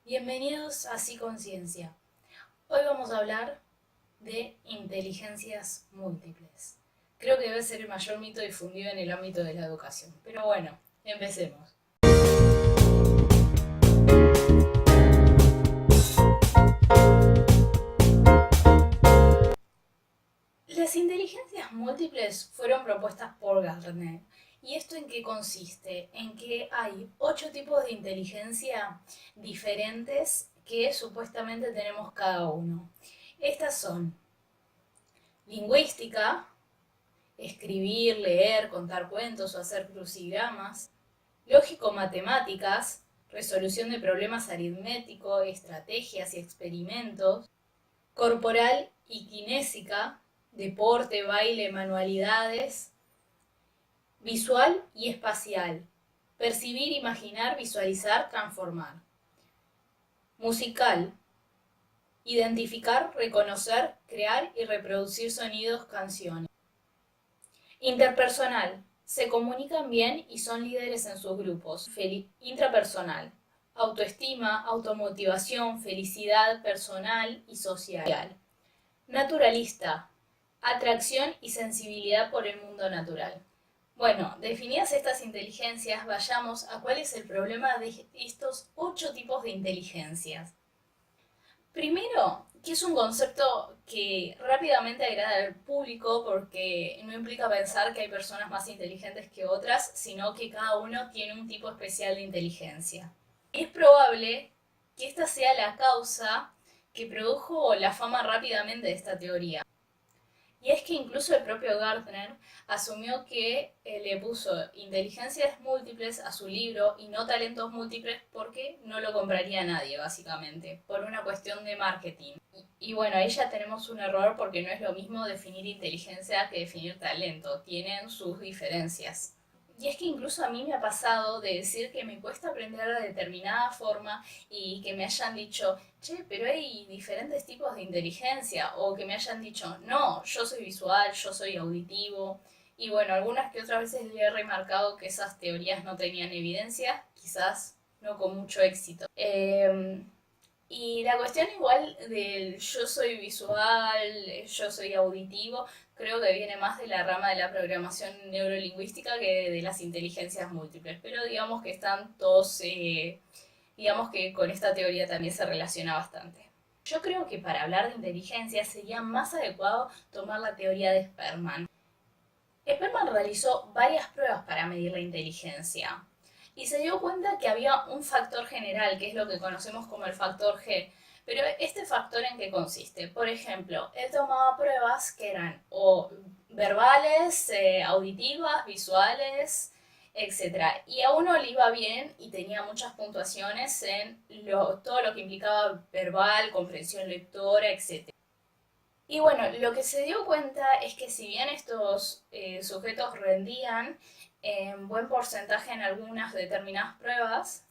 Bienvenidos a Psiconciencia. Hoy vamos a hablar de inteligencias múltiples. Creo que debe ser el mayor mito difundido en el ámbito de la educación. Pero bueno, empecemos. Las inteligencias múltiples fueron propuestas por Gardner. ¿Y esto en qué consiste? En que hay 8 tipos de inteligencia diferentes que supuestamente tenemos cada uno. Estas son lingüística, escribir, leer, contar cuentos o hacer crucigramas; lógico-matemáticas, resolución de problemas aritméticos, estrategias y experimentos; corporal y kinésica, deporte, baile, manualidades; visual y espacial, percibir, imaginar, visualizar, transformar; musical, identificar, reconocer, crear y reproducir sonidos, canciones; interpersonal, se comunican bien y son líderes en sus grupos. Intrapersonal, autoestima, automotivación, felicidad personal y social. Naturalista, atracción y sensibilidad por el mundo natural. Bueno, definidas estas inteligencias, vayamos a cuál es el problema de estos 8 tipos de inteligencias. Primero, que es un concepto que rápidamente agrada al público porque no implica pensar que hay personas más inteligentes que otras, sino que cada uno tiene un tipo especial de inteligencia. Es probable que esta sea la causa que produjo la fama rápidamente de esta teoría. Y es que incluso el propio Gardner asumió que le puso inteligencias múltiples a su libro y no talentos múltiples porque no lo compraría nadie, básicamente, por una cuestión de marketing. Y bueno, ahí ya tenemos un error porque no es lo mismo definir inteligencia que definir talento, tienen sus diferencias. Y es que incluso a mí me ha pasado de decir que me cuesta aprender de determinada forma y que me hayan dicho, che, pero hay diferentes tipos de inteligencia, o que me hayan dicho, no, yo soy visual, yo soy auditivo. Y bueno, algunas que otras veces le he remarcado que esas teorías no tenían evidencia, quizás no con mucho éxito. Y la cuestión igual del yo soy visual, yo soy auditivo, creo que viene más de la rama de la programación neurolingüística que de las inteligencias múltiples, pero digamos que están todos, digamos que con esta teoría también se relaciona bastante. Yo creo que para hablar de inteligencia sería más adecuado tomar la teoría de Sperman. Sperman realizó varias pruebas para medir la inteligencia y se dio cuenta que había un factor general, que es lo que conocemos como el factor G. Pero ¿este factor en qué consiste? Por ejemplo, él tomaba pruebas que eran o verbales, auditivas, visuales, etc. Y a uno le iba bien y tenía muchas puntuaciones en todo lo que implicaba verbal, comprensión lectora, etc. Y bueno, lo que se dio cuenta es que si bien estos sujetos rendían en buen porcentaje en algunas determinadas pruebas,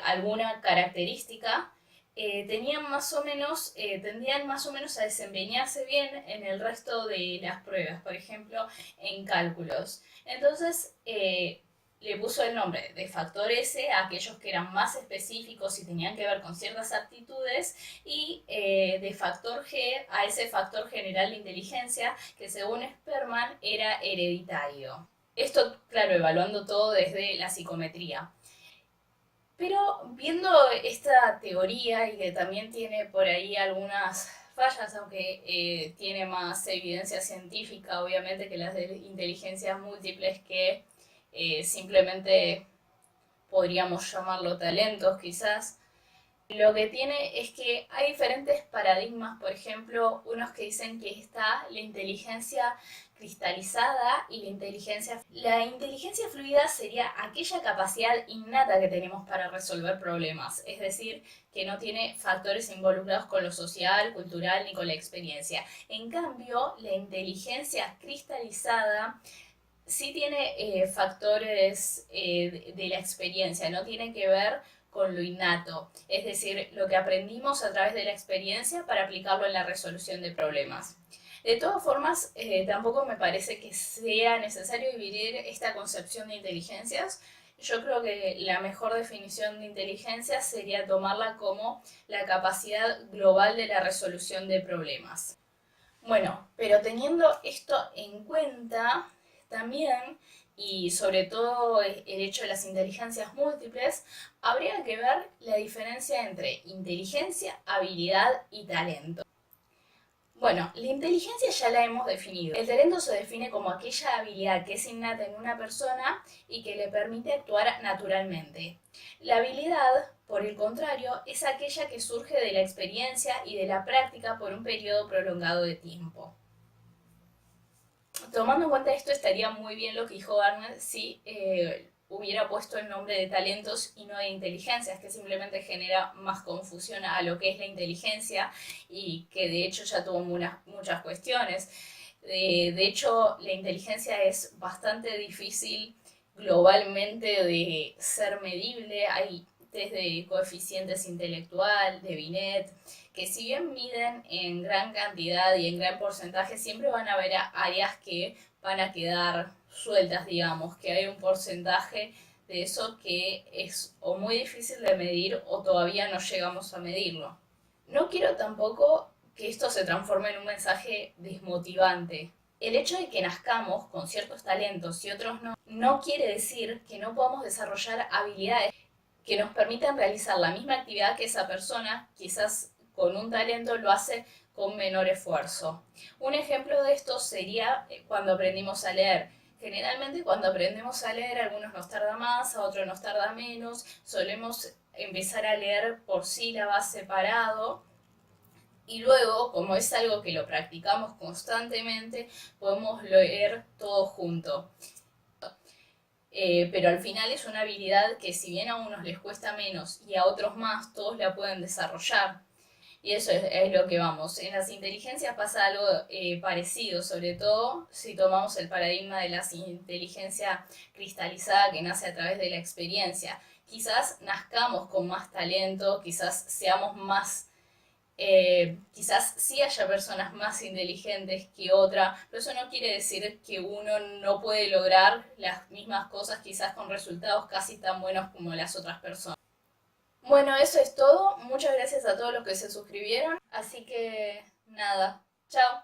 alguna característica, tendían más o menos a desempeñarse bien en el resto de las pruebas, por ejemplo, en cálculos. Entonces, le puso el nombre de factor S a aquellos que eran más específicos y tenían que ver con ciertas aptitudes, y de factor G a ese factor general de inteligencia que según Sperman era hereditario. Esto, claro, evaluando todo desde la psicometría. Pero viendo esta teoría y que también tiene por ahí algunas fallas, aunque tiene más evidencia científica, obviamente, que las de inteligencias múltiples, que simplemente podríamos llamarlo talentos quizás. Lo que tiene es que hay diferentes paradigmas, por ejemplo, unos que dicen que está la inteligencia cristalizada y la inteligencia. La inteligencia fluida sería aquella capacidad innata que tenemos para resolver problemas, es decir, que no tiene factores involucrados con lo social, cultural ni con la experiencia. En cambio, la inteligencia cristalizada sí tiene factores de la experiencia, no tiene que ver con lo innato, es decir, lo que aprendimos a través de la experiencia para aplicarlo en la resolución de problemas. De todas formas, tampoco me parece que sea necesario dividir esta concepción de inteligencias. Yo creo que la mejor definición de inteligencia sería tomarla como la capacidad global de la resolución de problemas. Bueno, pero teniendo esto en cuenta, también, y sobre todo el hecho de las inteligencias múltiples, habría que ver la diferencia entre inteligencia, habilidad y talento. Bueno, la inteligencia ya la hemos definido. El talento se define como aquella habilidad que es innata en una persona y que le permite actuar naturalmente. La habilidad, por el contrario, es aquella que surge de la experiencia y de la práctica por un periodo prolongado de tiempo. Tomando en cuenta esto, estaría muy bien lo que dijo Gardner si hubiera puesto el nombre de talentos y no de inteligencias, que simplemente genera más confusión a lo que es la inteligencia y que de hecho ya tuvo muchas cuestiones. De hecho, la inteligencia es bastante difícil globalmente de ser medible. Hay test de coeficientes intelectual, de Binet, que si bien miden en gran cantidad y en gran porcentaje, siempre van a haber áreas que van a quedar sueltas, digamos, que hay un porcentaje de eso que es o muy difícil de medir o todavía no llegamos a medirlo. No quiero tampoco que esto se transforme en un mensaje desmotivante. El hecho de que nazcamos con ciertos talentos y otros no, no quiere decir que no podamos desarrollar habilidades que nos permitan realizar la misma actividad que esa persona, quizás con un talento lo hace con menor esfuerzo. Un ejemplo de esto sería cuando aprendimos a leer. Generalmente cuando aprendemos a leer, a algunos nos tarda más, a otros nos tarda menos. Solemos empezar a leer por sílabas separado y luego, como es algo que lo practicamos constantemente, podemos leer todo junto. Pero al final es una habilidad que si bien a unos les cuesta menos y a otros más, todos la pueden desarrollar. Y eso es lo que vamos. En las inteligencias pasa algo parecido, sobre todo si tomamos el paradigma de la inteligencia cristalizada que nace a través de la experiencia. Quizás nazcamos con más talento, quizás seamos más quizás sí haya personas más inteligentes que otra, pero eso no quiere decir que uno no puede lograr las mismas cosas quizás con resultados casi tan buenos como las otras personas. Bueno, eso es todo. Muchas gracias a todos los que se suscribieron. Así que nada, chao.